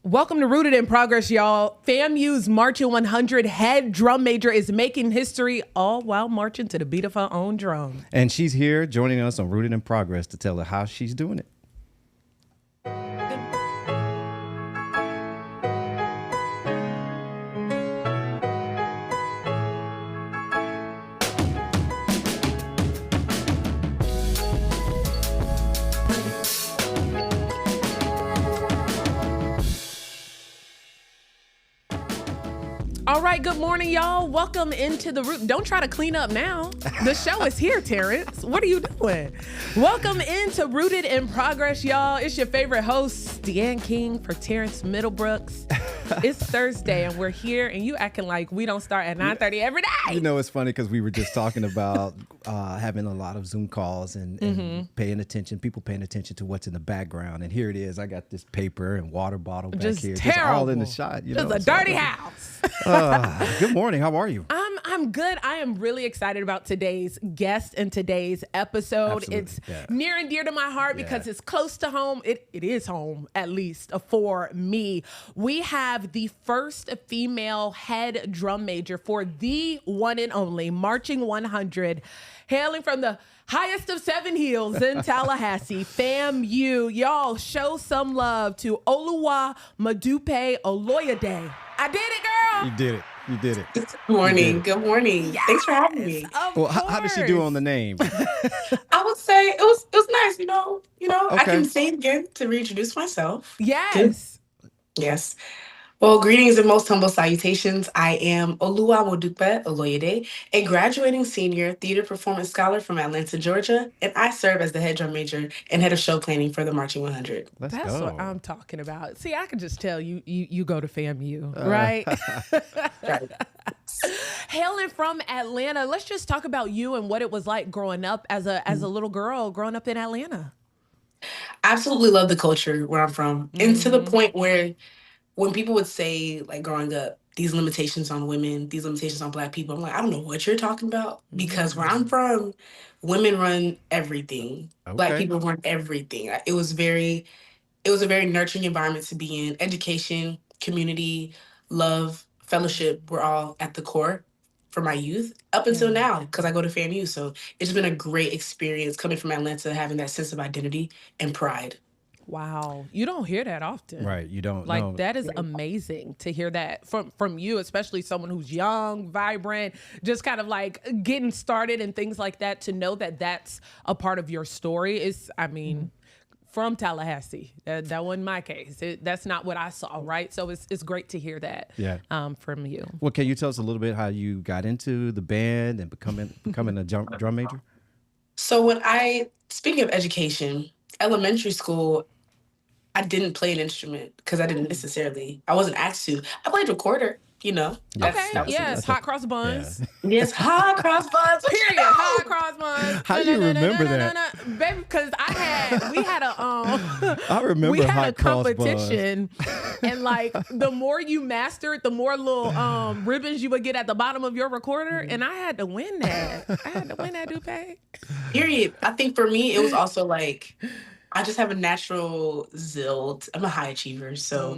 Welcome to Rooted in Progress, y'all. FAMU's Marching 100 head drum major is making history all while marching to the beat of her own drum. And she's here joining us on Rooted in Progress to tell her how she's doing it. All right, good morning, y'all. Welcome into the Root. Don't try to clean up now. The show is here, Terrence. What are you doing? Welcome into Rooted in Progress, y'all. It's your favorite host, Deanne King for Terrence Middlebrooks. It's Thursday, and we're here, and you acting like we don't start at 9:30 every day. You know, it's funny because we were just talking about having a lot of Zoom calls and paying attention, people paying attention to what's in the background. And here it is. I got this paper and water bottle back Just here. terrible. Just all in the shot. You Just know, a dirty house. Good morning. How are you? I'm good. I am really excited about today's guest and today's episode. Absolutely, It's yeah. near and dear to my heart because it's close to home. It is home, at least, for me. We have the first female head drum major for the one and only Marching 100, hailing from the highest of seven hills in Tallahassee, FAMU. Y'all, show some love to Oluwamodupe Oloyede. I did it, girl. You did it. You did it. Good morning. Good morning. Yes, Thanks for having me. of Well, how did she do on the name? I would say it was nice, I Okay. can say it again to reintroduce myself. Yes. Yes. Well, greetings and most humble salutations. I am Oluwamodupe Oloyede, a graduating senior theater performance scholar from Atlanta, Georgia, and I serve as the head drum major and head of show planning for the Marching 100. Let's That's go. what I'm talking about. See, I can just tell you go to FAMU, right? Right. Hailing from Atlanta, let's just talk about you and what it was like growing up as a little girl growing up in Atlanta. Absolutely love the culture where I'm from. And to the point where when people would say, like, growing up, these limitations on women, these limitations on Black people, I'm like, I don't know what you're talking about, because where I'm from, women run everything. Black Okay. people run everything. It was a very nurturing environment to be in. Education, community, love, fellowship were all at the core for my youth up until now, because I go to FAMU. So it's been a great experience coming from Atlanta, having that sense of identity and pride. Wow, you don't hear that often. Right. You don't Like know. that is amazing to hear that from you, especially someone who's young, vibrant, just kind of like getting started and things like that. To know that that's a part of your story is, I mean, from Tallahassee. That wasn't my case. That's not what I saw, right? So it's great to hear that from you. Well, can you tell us a little bit how you got into the band and becoming a drum major? So speaking of education, elementary school, I didn't play an instrument because I wasn't asked to. I played recorder, Yes, Okay, that's- yes, that's hot cross buns. Yes, high cross buns. what you Period. know? Hot cross buns. How do you remember that? Baby, because we had a I remember we had hot a cross buns. competition, and like the more you mastered, the more little ribbons you would get at the bottom of your recorder, and I had to win that. Dupe. Period. I think for me, it was also like, I just have a natural zeal. I'm a high achiever. So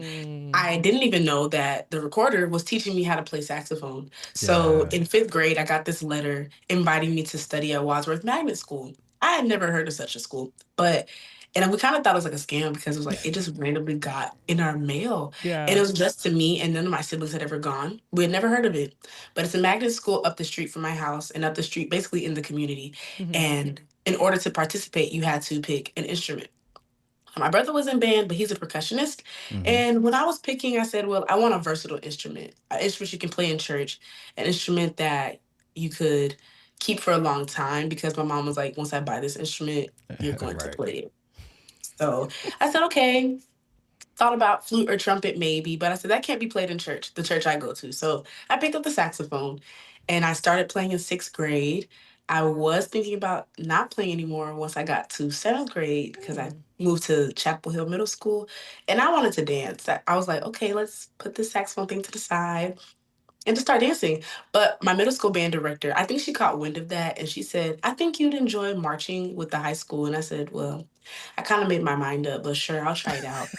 I didn't even know that the recorder was teaching me how to play saxophone. So Yeah. in 5th grade, I got this letter inviting me to study at Wadsworth Magnet School. I had never heard of such a school, and we kind of thought it was like a scam because it was like, it just randomly got in our mail. Yeah. And it was just to me, and none of my siblings had ever gone. We had never heard of it. But it's a magnet school up the street from my house and up the street, basically in the community. And in order to participate, you had to pick an instrument. My brother was in band, but he's a percussionist. And when I was picking, I said, well, I want a versatile instrument, an instrument you can play in church, an instrument that you could keep for a long time, because my mom was like, once I buy this instrument, you're going to Right. play it. So I said, okay. Thought about flute or trumpet maybe, but I said, that can't be played in church, the church I go to. So I picked up the saxophone and I started playing in 6th grade. I was thinking about not playing anymore once I got to 7th grade, because I moved to Chapel Hill Middle School and I wanted to dance. I was like, okay, let's put this saxophone thing to the side and just start dancing. But my middle school band director, I think she caught wind of that and she said, I think you'd enjoy marching with the high school. And I said, well, I kind of made my mind up, but sure, I'll try it out.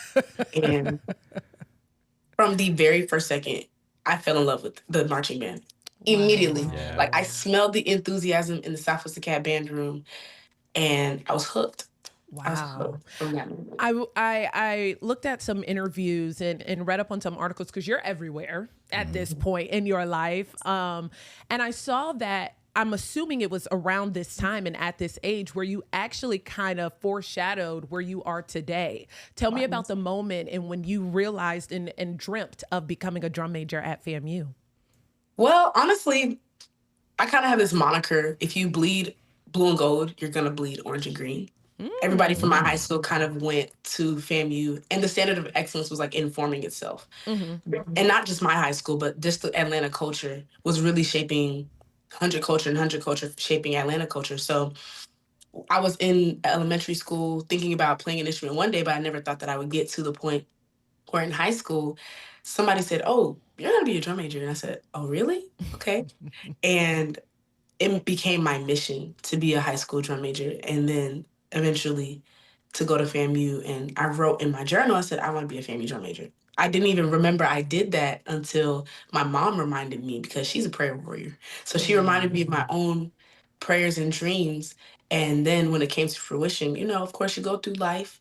And from the very first second, I fell in love with the marching band. Immediately. Yeah. Like, I smelled the enthusiasm in the Southwest Acad band room, and I was hooked. I was Wow. hooked from that moment. I looked at some interviews and read up on some articles because you're everywhere at this point in your life. And I saw that, I'm assuming it was around this time and at this age where you actually kind of foreshadowed where you are today. Tell me about the moment and when you realized and dreamt of becoming a drum major at FAMU. Well, honestly, I kind of have this moniker: if you bleed blue and gold, you're going to bleed orange and green. Everybody from my high school kind of went to FAMU, and the standard of excellence was like informing itself. And not just my high school, but just the Atlanta culture was really shaping 100 culture, and 100 culture shaping Atlanta culture. So I was in elementary school thinking about playing an instrument one day, but I never thought that I would get to the point where in high school, somebody said, "Oh, you're going to be a drum major." And I said, "Oh, really? Okay." And it became my mission to be a high school drum major, and then eventually to go to FAMU. And I wrote in my journal, I said, "I want to be a FAMU drum major." I didn't even remember I did that until my mom reminded me, because she's a prayer warrior. So she reminded me of my own prayers and dreams. And then when it came to fruition, of course, you go through life,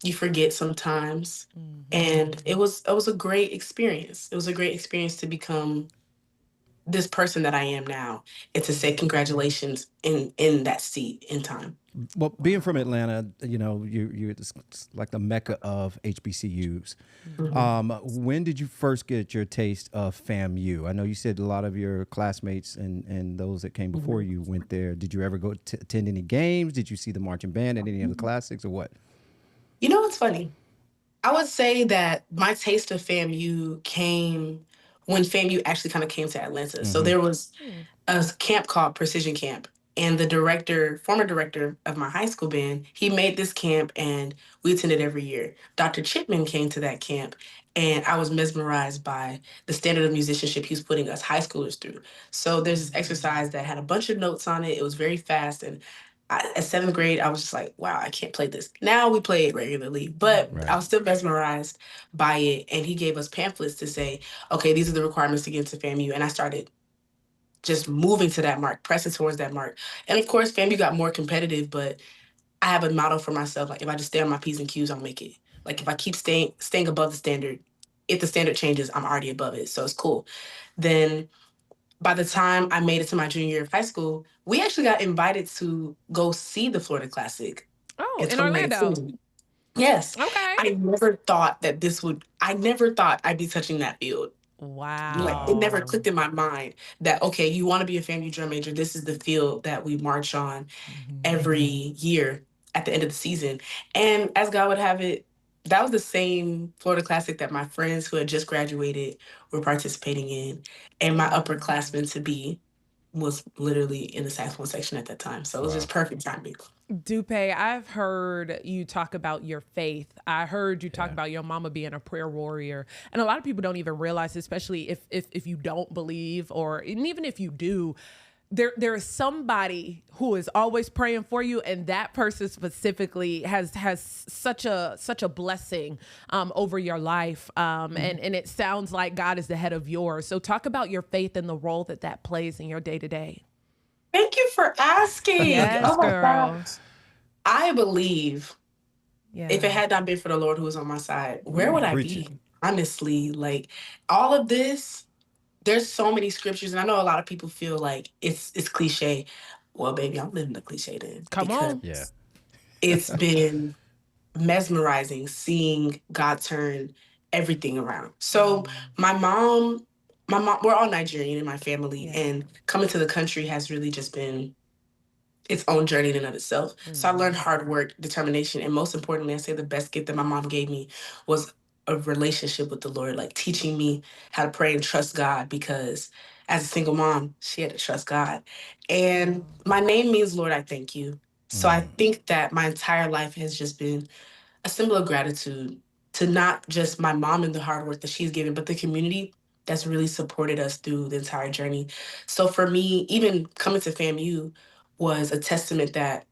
you forget sometimes. And it was a great experience. It was a great experience to become this person that I am now, and to say congratulations in that seat in time. Well, being from Atlanta, you're like the mecca of HBCUs. When did you first get your taste of FAMU? I know you said a lot of your classmates and those that came before you went there. Did you ever go to attend any games? Did you see the marching band at any of the classics, or what? You know what's funny? I would say that my taste of FAMU came when FAMU actually kind of came to Atlanta. So there was a camp called Precision Camp. And the director, former director of my high school band, he made this camp, and we attended every year. Dr. Chipman came to that camp, and I was mesmerized by the standard of musicianship he was putting us high schoolers through. So there's this exercise that had a bunch of notes on it. It was very fast. And at seventh grade, I was just like, wow, I can't play this. Now we play it regularly, but I was still mesmerized by it. And he gave us pamphlets to say, okay, these are the requirements to get into FAMU. And I started just moving to that mark, pressing towards that mark. And of course, FAMU got more competitive, but I have a motto for myself: like, if I just stay on my P's and Q's, I'll make it. Like, if I keep staying above the standard, if the standard changes, I'm already above it. So it's cool. Then by the time I made it to my junior year of high school, we actually got invited to go see the Florida Classic. Oh, in Orlando. Yes. Okay. I never thought I'd be touching that field. Wow. Like, it never clicked in my mind that, okay, you want to be a FAMU drum major, this is the field that we march on every year at the end of the season. And as God would have it, that was the same Florida Classic that my friends who had just graduated were participating in. And my upperclassman to be was literally in the saxophone section at that time. So it was just perfect timing. Dupe, I've heard you talk about your faith. I heard you talk about your mama being a prayer warrior. And a lot of people don't even realize, especially if you don't believe, or even if you do, there is somebody who is always praying for you, and that person specifically has such a blessing over your life. And it sounds like God is the head of yours. So talk about your faith and the role that plays in your day-to-day. Thank you for asking. Yes, oh my girl. gosh. I believe Yeah. if it had not been for the Lord who was on my side, where would I Preach be? it. Honestly, like, all of this, there's so many scriptures, and I know a lot of people feel like it's cliche. Well, baby, I'm living the cliche then. Come on. Yeah. It's been mesmerizing seeing God turn everything around. So my mom, we're all Nigerian in my family, and coming to the country has really just been its own journey in and of itself. So I learned hard work, determination, and most importantly, I say the best gift that my mom gave me was a relationship with the Lord, like teaching me how to pray and trust God, because as a single mom, she had to trust God. And my name means, Lord, I thank you. So I think that my entire life has just been a symbol of gratitude to not just my mom and the hard work that she's given, but the community that's really supported us through the entire journey. So for me, even coming to FAMU was a testament that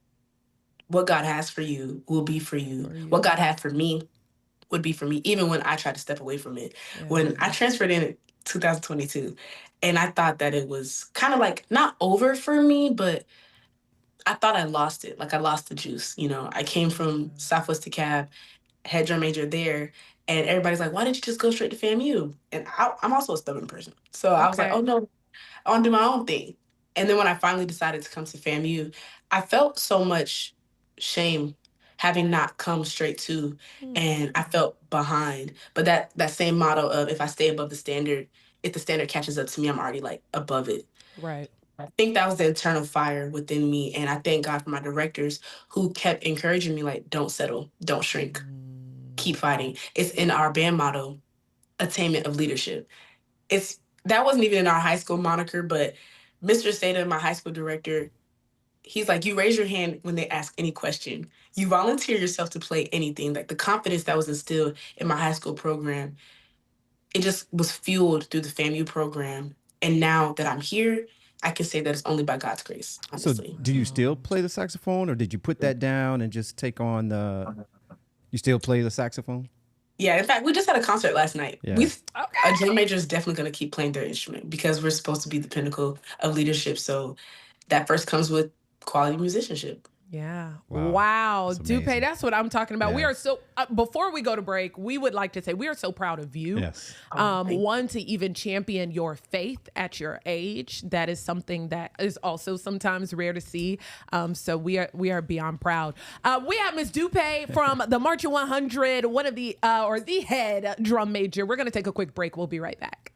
what God has for you will be for you. What God had for me would be for me, even when I tried to step away from it. Yeah. When I transferred in 2022, and I thought that it was kind of like not over for me, but I thought I lost it. Like I lost the juice. You know, I came from Southwest DeKalb, head drum major there, and everybody's like, "Why didn't you just go straight to FAMU?" And I'm also a stubborn person, so I was like, Okay. "Oh no, I want to do my own thing." And then when I finally decided to come to FAMU, I felt so much shame having not come straight to, and I felt behind. But that same motto of if I stay above the standard, if the standard catches up to me, I'm already like above it. Right. I think that was the internal fire within me. And I thank God for my directors who kept encouraging me, like, don't settle, don't shrink, keep fighting. It's in our band motto, attainment of leadership. That wasn't even in our high school moniker, but Mr. Seda, my high school director, he's like, you raise your hand when they ask any question. You volunteer yourself to play anything. Like the confidence that was instilled in my high school program, it just was fueled through the FAMU program. And now that I'm here, I can say that it's only by God's grace, So honestly. do you still play the saxophone, or did you put that down and just take on you still play the saxophone? Yeah, in fact, we just had a concert last night. Yeah. A drum major is definitely going to keep playing their instrument because we're supposed to be the pinnacle of leadership. So that first comes with quality musicianship. Yeah. Wow. Wow. That's Dupe, amazing. that's what I'm talking about. We Yeah. are so, before we go to break, we would like to say we are so proud of you. Yes. One, to even champion your faith at your age. That is something that is also sometimes rare to see. So we are beyond proud. We have Miss Dupe from the Marching 100, one of the, or the head drum major. We're going to take a quick break. We'll be right back.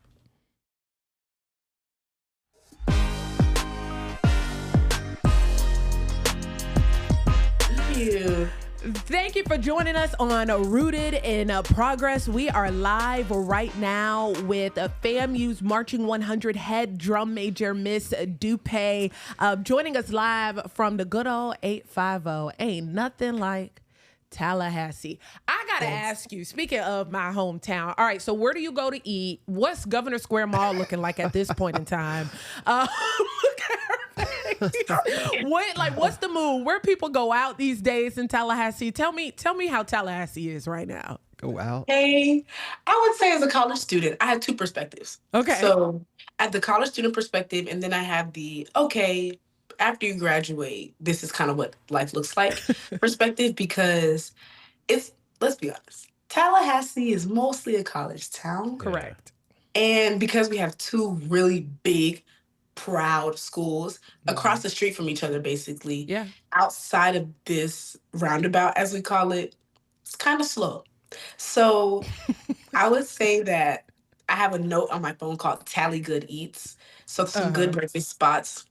Thank you for joining us on Rooted in Progress. We are live right now with FAMU's Marching 100 head drum major, Miss Dupe, joining us live from the good old 850. Ain't nothing like Tallahassee. I gotta ask you, speaking of my hometown, all right, so where do you go to eat? What's Governor Square Mall looking like at this point in time? What's the move? Where people go out these days in Tallahassee? Tell me how Tallahassee is right now. Go out. Hey, I would say as a college student, I had two perspectives. Okay. So at the college student perspective, and then I have the, okay, after you graduate, this is kind of what life looks like perspective, because let's be honest, Tallahassee is mostly a college town. Correct. And because we have two really big, proud schools across the street from each other, basically, Yeah. outside of this roundabout, as we call it, it's kind of slow. So I would say that I have a note on my phone called Tally Good Eats. So some good breakfast spots.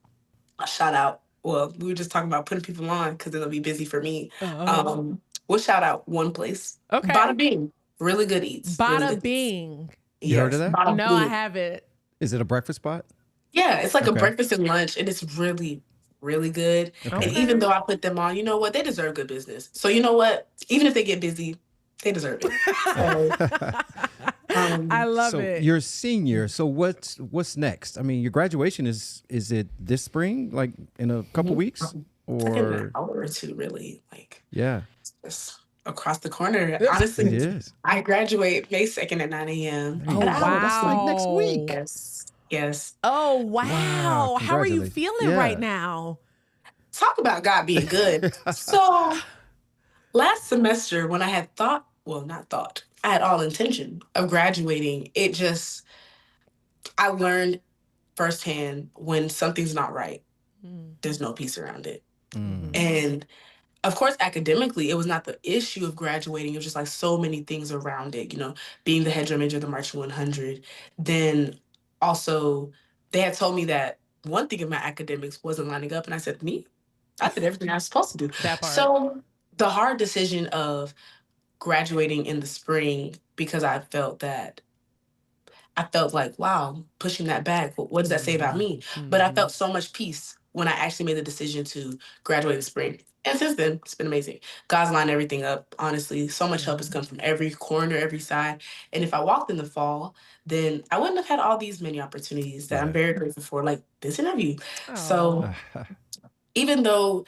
A shout out. Well, we were just talking about putting people on because it'll be busy for me. We'll shout out one place. Okay. Bada Bing. Really good eats. Bada really good Bing. eats. You heard of that? Bada No, Bing. I haven't. Is it a breakfast spot? Yeah, it's like a Okay. breakfast and lunch, and it's really, really good. Okay. And even though I put them on, you know what? They deserve good business. So you know what? Even if they get busy, they deserve it. I love So it. you're a senior. So what's next? I mean, your graduation is it this spring, like in a couple weeks, Like in or an hour or two, really. Like yeah, just across the corner. it Honestly, is. I graduate May 2nd at 9 a.m. Oh, And I wow. don't- That's like next week. Yes. Oh, wow. Wow, How are you congratulations. feeling Yeah. right now? Talk about God being good. So last semester, when I had I had all intention of graduating, I learned firsthand when something's not right, there's no peace around it. And of course, academically, it was not the issue of graduating. It was just like so many things around it, being the head drum major of the Marching 100. Then also, they had told me that one thing of my academics wasn't lining up. And I said, me? I did everything I was supposed to do. That part. So the hard decision of graduating in the spring, because I felt like, wow, pushing that back, what does that say about me? But I felt so much peace when I actually made the decision to graduate in the spring. And since then, it's been amazing. God's lined everything up, honestly. So much help has come from every corner, every side. And if I walked in the fall, then I wouldn't have had all these many opportunities that I'm very grateful for, like this interview. So even though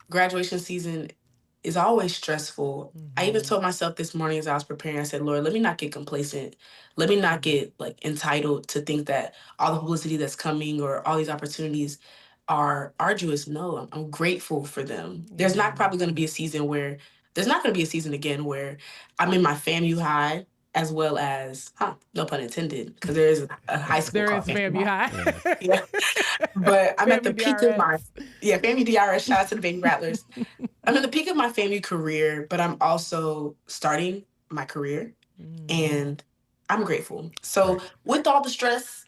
graduation season is always stressful. I even told myself this morning as I was preparing, I said, Lord, let me not get complacent. Let me not get like entitled to think that all the publicity that's coming or all these opportunities are arduous. No, I'm grateful for them. There's not probably going to be a season where there's not going to be a season again where I'm in my FAMU high as well as, no pun intended, because there is a high school There called is FAMU High. Yeah. But I'm at the FAMU peak of my, DRS. FAMU DRS, shout out to the Baby Rattlers. I'm at the peak of my FAMU career, but I'm also starting my career and I'm grateful. So with all the stress,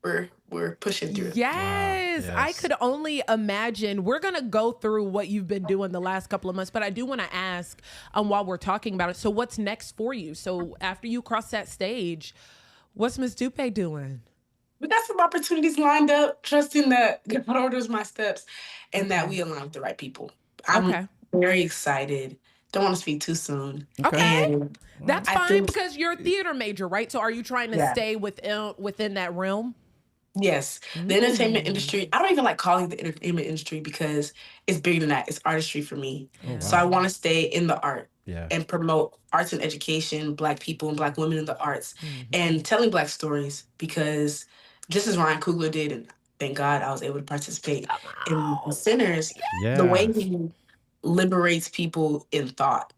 we're pushing through. Yes, Wow. I Yes. could only imagine. We're going to go through what you've been doing the last couple of months, but I do want to ask while we're talking about it. So what's next for you? So after you cross that stage, what's Miss Dupe doing? We got some opportunities lined up, trusting that God orders my steps and that Okay. we align with the right people. I'm very excited. Don't want to speak too soon. Okay. And That's I fine think, because you're a theater major, right? So are you trying to stay within that realm? yes, the entertainment industry, I don't even like calling it the entertainment industry because it's bigger than that. It's artistry for me. So I want to stay in the art and promote arts and education, Black people and Black women in the arts, and telling Black stories because just as Ryan Coogler did, and thank God I was able to participate in Sinners, the way he liberates people in thought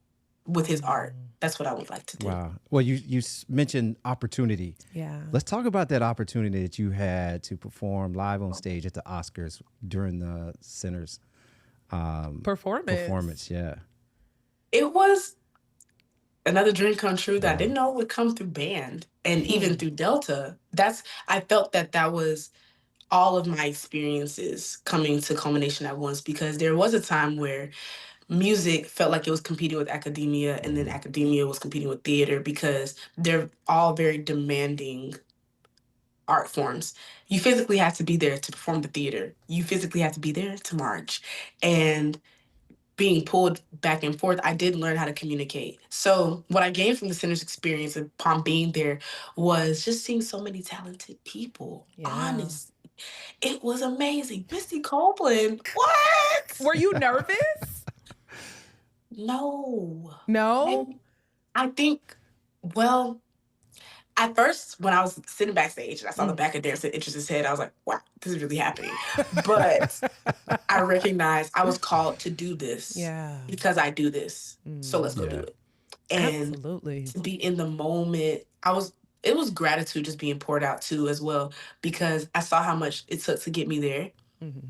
with his art. That's what I would like to do. Wow. Well, you mentioned opportunity. Yeah. Let's talk about that opportunity that you had to perform live on stage at the Oscars during the Sinners performance. Yeah. It was another dream come true that I didn't know would come through band and even through Delta. I felt that was all of my experiences coming to culmination at once because there was a time where music felt like it was competing with academia and then academia was competing with theater because they're all very demanding art forms. You physically have to be there to perform the theater. You physically have to be there to march. And being pulled back and forth, I did learn how to communicate. So what I gained from the Center's experience upon being there was just seeing so many talented people. Honest. It was amazing. Misty Copeland. What? Were you nervous? No. No? I think, well, at first, when I was sitting backstage and I saw the back of Dancing Idris's head, I was like, wow, this is really happening. But I recognized I was called to do this because I do this. So let's go do it. And absolutely. to be in the moment, it was gratitude just being poured out too as well, because I saw how much it took to get me there.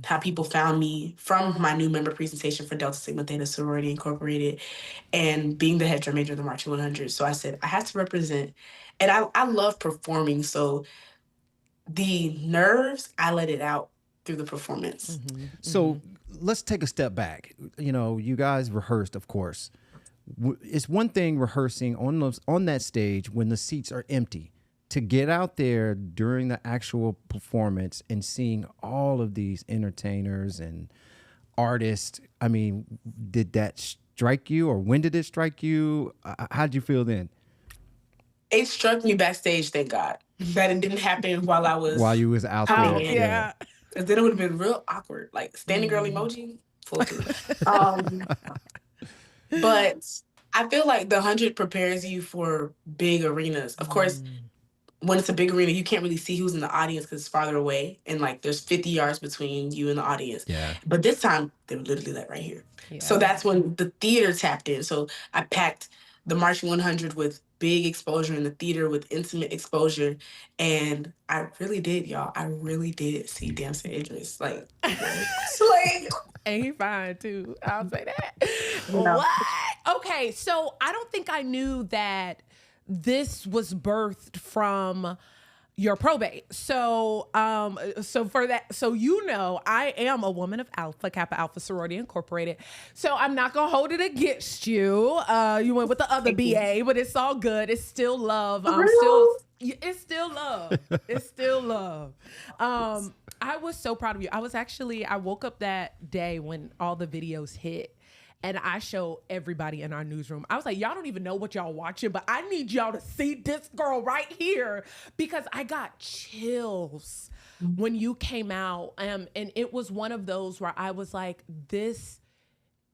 How people found me from my new member presentation for Delta Sigma Theta Sorority Incorporated and being the head drum major of the Marching 100. So I said, I have to represent. And I love performing. So the nerves, I let it out through the performance. So let's take a step back. You know, you guys rehearsed, of course. It's one thing rehearsing on that stage when the seats are empty. To get out there during the actual performance and seeing all of these entertainers and artists, I mean, did that strike you, or when did it strike you? How did you feel then? It struck me backstage, thank God, that it didn't happen while you was out there. Yeah. Because then it would have been real awkward, like standing girl emoji, full through. But I feel like the 100 prepares you for big arenas. Of course, when it's a big arena, you can't really see who's in the audience because it's farther away. And like there's 50 yards between you and the audience. Yeah. But this time, they were literally like right here. Yeah. So that's when the theater tapped in. So I packed the Marching 100 with big exposure in the theater with intimate exposure. And I really did, y'all. I really did see Damson Idris. Like, and he fine too. I'll say that. No. What? Okay, so I don't think I knew that this was birthed from your probate. So, for that, so I am a woman of Alpha Kappa Alpha Sorority Incorporated. So I'm not gonna hold it against you. You went with the other BA, but it's all good. It's still love. It's still love. It's still love. I was so proud of you. I woke up that day when all the videos hit. And I showed everybody in our newsroom. I was like, y'all don't even know what y'all watching, but I need y'all to see this girl right here because I got chills when you came out. And it was one of those where I was like, this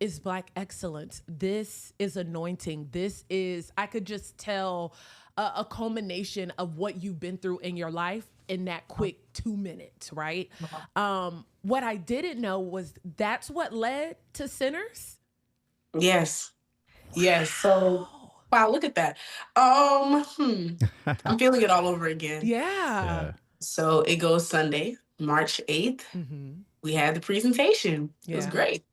is Black excellence. This is anointing. This is, I could just tell a culmination of what you've been through in your life in that quick 2 minutes, right? What I didn't know was that's what led to Sinners. Yes. Yes. So, wow, look at that. I'm feeling it all over again. Yeah. Yeah. So it goes Sunday, March 8th. We had the presentation. It was Yeah. great.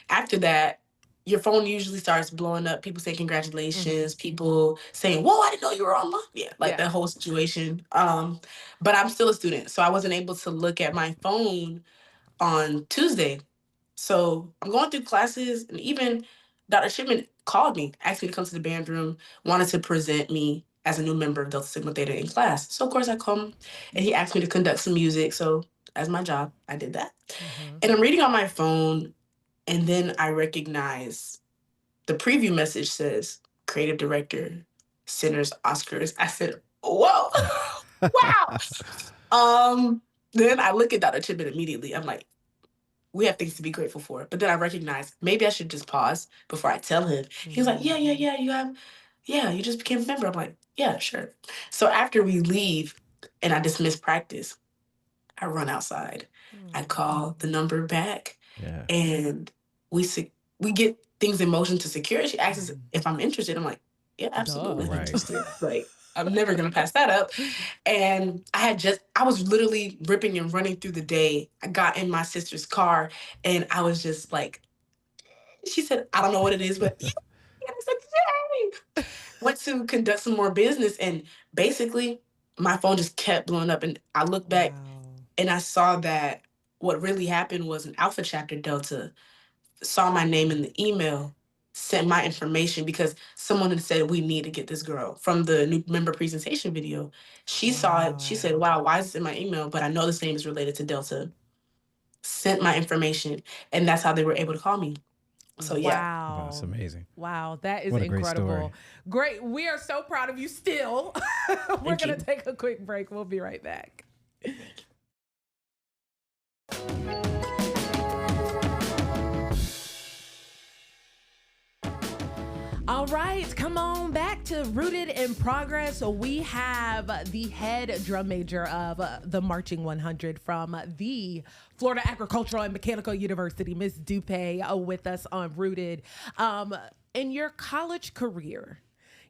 After that, your phone usually starts blowing up. People say congratulations. People saying, "Whoa, I didn't know you were online." Yeah, like Yeah. that whole situation. But I'm still a student, so I wasn't able to look at my phone on Tuesday. So I'm going through classes, and even Dr. Shipman called me, asked me to come to the band room, wanted to present me as a new member of Delta Sigma Theta in class. So of course I come, and he asked me to conduct some music. So as my job, I did that. And I'm reading on my phone, and then I recognize the preview message says creative director, Sinners Oscars. I said, whoa, wow. Then I look at Dr. Shipman immediately. I'm like, we have things to be grateful for. But then I recognize maybe I should just pause before I tell him. He's like, yeah, you just became a member. I'm like, yeah, sure. So after we leave and I dismiss practice, I run outside. I call the number back, Yeah. and we get things in motion to secure. She asks if I'm interested. I'm like, yeah, absolutely Right. interested. Like, I'm never gonna pass that up. And I was literally ripping and running through the day. I got in my sister's car, and I was just like, she said, I don't know what it is, but yeah. And I said, yay! Went to conduct some more business, and basically my phone just kept blowing up. And I looked back and I saw that what really happened was an Alpha Chapter Delta saw my name in the email, sent my information because someone had said we need to get this girl from the new member presentation video. She saw it. She said, wow, why is this in my email? But I know this name is related to Delta. Sent my information, and that's how they were able to call me. So yeah. Wow, that's amazing. Wow, that is What a great incredible. story. Great. We are so proud of you still. We're going to take a quick break. We'll be right back. All right, come on back to Rooted in Progress. So we have the head drum major of the Marching 100 from the Florida Agricultural and Mechanical University, Ms. Dupe, with us on Rooted. In your college career,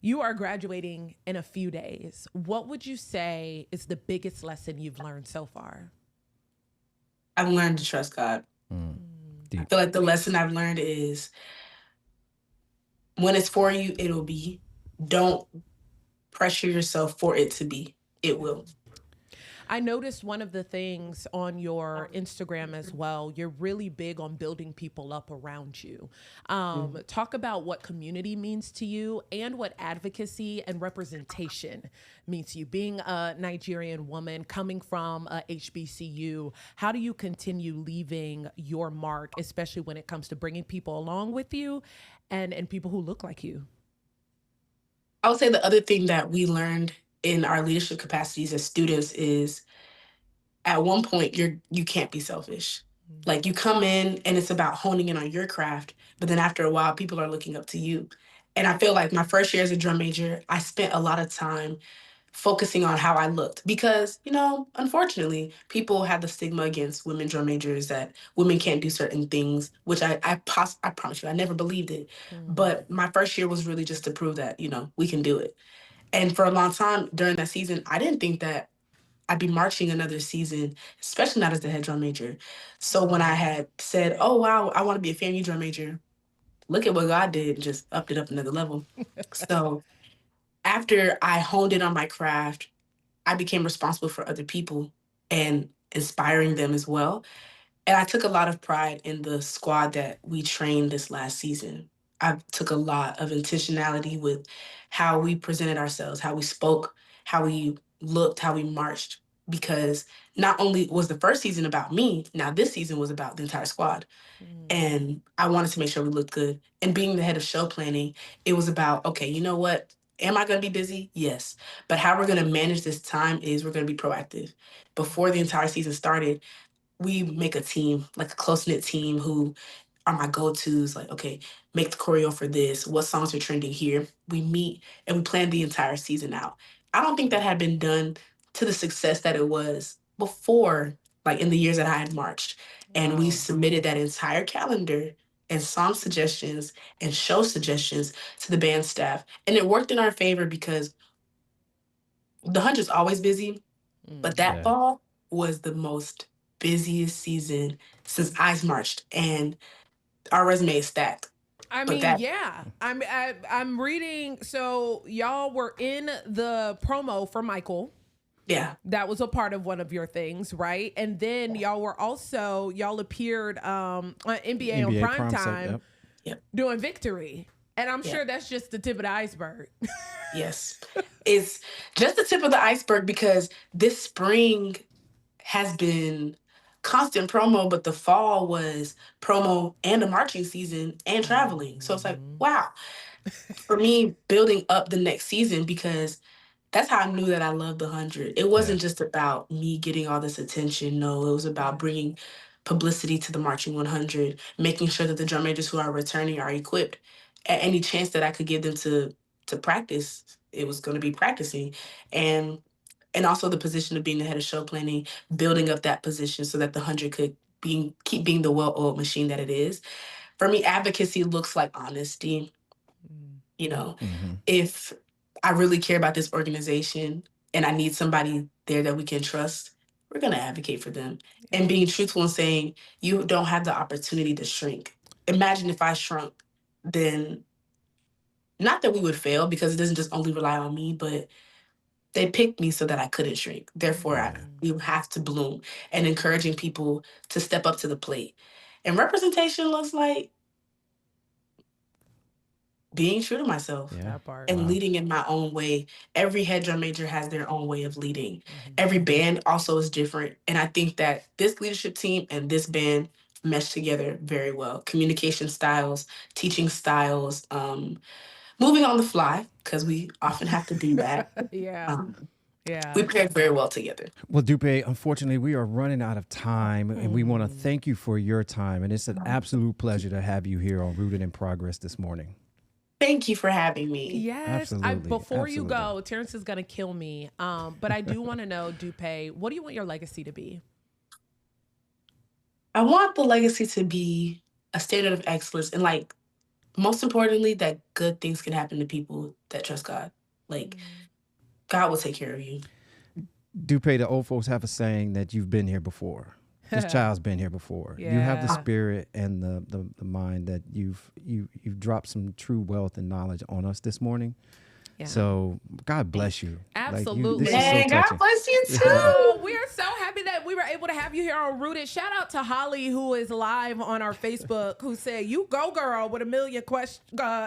you are graduating in a few days. What would you say is the biggest lesson you've learned so far? I've learned to trust God. I feel like the lesson I've learned is when it's for you, it'll be. Don't pressure yourself for it to be. It will. I noticed one of the things on your Instagram as well, you're really big on building people up around you. Talk about what community means to you and what advocacy and representation means to you. Being a Nigerian woman coming from a HBCU, how do you continue leaving your mark, especially when it comes to bringing people along with you and people who look like you? I would say the other thing that we learned in our leadership capacities as students is at one point you can't be selfish. Like you come in and it's about honing in on your craft, but then after a while people are looking up to you. And I feel like my first year as a drum major, I spent a lot of time focusing on how I looked because, unfortunately, people have the stigma against women drum majors that women can't do certain things, which I promise you, I never believed it. But my first year was really just to prove that, we can do it. And for a long time during that season, I didn't think that I'd be marching another season, especially not as the head drum major. So when I had said, oh, wow, I want to be a FAMU drum major, look at what God did, just upped it up another level. So after I honed in on my craft, I became responsible for other people and inspiring them as well. And I took a lot of pride in the squad that we trained this last season. I took a lot of intentionality with how we presented ourselves, how we spoke, how we looked, how we marched, because not only was the first season about me, now this season was about the entire squad. And I wanted to make sure we looked good. And being the head of show planning, it was about, okay, you know what? Am I going to be busy? Yes. But how we're going to manage this time is we're going to be proactive. Before the entire season started, we make a team, like a close-knit team who are my go-tos. Like, okay, make the choreo for this. What songs are trending here? We meet and we plan the entire season out. I don't think that had been done to the success that it was before, like in the years that I had marched. And we submitted that entire calendar and song suggestions and show suggestions to the band staff. And it worked in our favor because the 100's always busy, but that fall was the most busiest season since I's marched, and our resume is stacked. I But mean, that, yeah. I'm reading. So y'all were in the promo for Michael. yeah, That was a part of one of your things, right? And then y'all appeared on NBA on Primetime yep, doing Victory. And I'm Yeah. sure that's just the tip of the iceberg. yes. It's just the tip of the iceberg because this spring has been constant promo, but the fall was promo and a marching season and traveling. So it's like, wow. For me, building up the next season, because that's how I knew that I loved the 100. It wasn't just about me getting all this attention. No, it was about bringing publicity to the Marching 100, making sure that the drum majors who are returning are equipped. At any chance that I could give them to practice, it was going to be practicing, and also the position of being the head of show planning, building up that position so that the 100 could keep being the well-oiled machine that it is. For me, advocacy looks like honesty. You know, if I really care about this organization and I need somebody there that we can trust, we're going to advocate for them. And being truthful and saying, you don't have the opportunity to shrink. Imagine if I shrunk, then not that we would fail because it doesn't just only rely on me, but they picked me so that I couldn't shrink. Therefore, you have to bloom, and encouraging people to step up to the plate. And representation looks like being true to myself and leading in my own way. Every head drum major has their own way of leading. Every band also is different. And I think that this leadership team and this band mesh together very well. Communication styles, teaching styles, moving on the fly, because we often have to do that. We paired very well together. Well, Dupe, unfortunately, we are running out of time, and we want to thank you for your time. And it's an absolute pleasure to have you here on Rooted in Progress this morning. Thank you for having me. Yes. Absolutely. Before you go, Terrence is going to kill me. But I do want to know, Dupe, what do you want your legacy to be? I want the legacy to be a standard of excellence, and like, most importantly, that good things can happen to people that trust God. Like, God will take care of you. Dupe, the old folks have a saying that you've been here before. This child's been here before. You have the spirit and the mind that you've dropped some true wealth and knowledge on us this morning. Yeah. So God bless you. Absolutely. Like God bless you too. Oh, we are so happy that we were able to have you here on Rooted. Shout out to Holly, who is live on our Facebook, who said, "You go, girl," with a million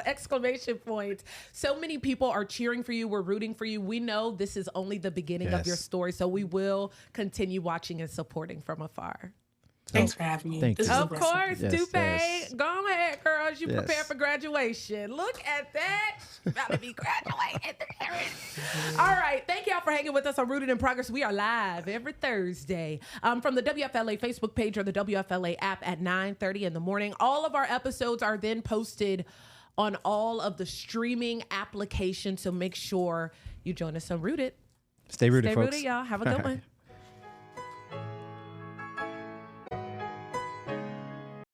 exclamation points. So many people are cheering for you. We're rooting for you. We know this is only the beginning of your story, so we will continue watching and supporting from afar. Thanks for having me. Of course, Dupe. Go ahead, girls. You prepare for graduation. Look at that. She's about to be graduating. All right. Thank y'all for hanging with us on Rooted in Progress. We are live every Thursday from the WFLA Facebook page or the WFLA app at 9:30 in the morning. All of our episodes are then posted on all of the streaming applications. So make sure you join us on Rooted. Stay rooted, folks. Stay rooted, y'all. Have a good one.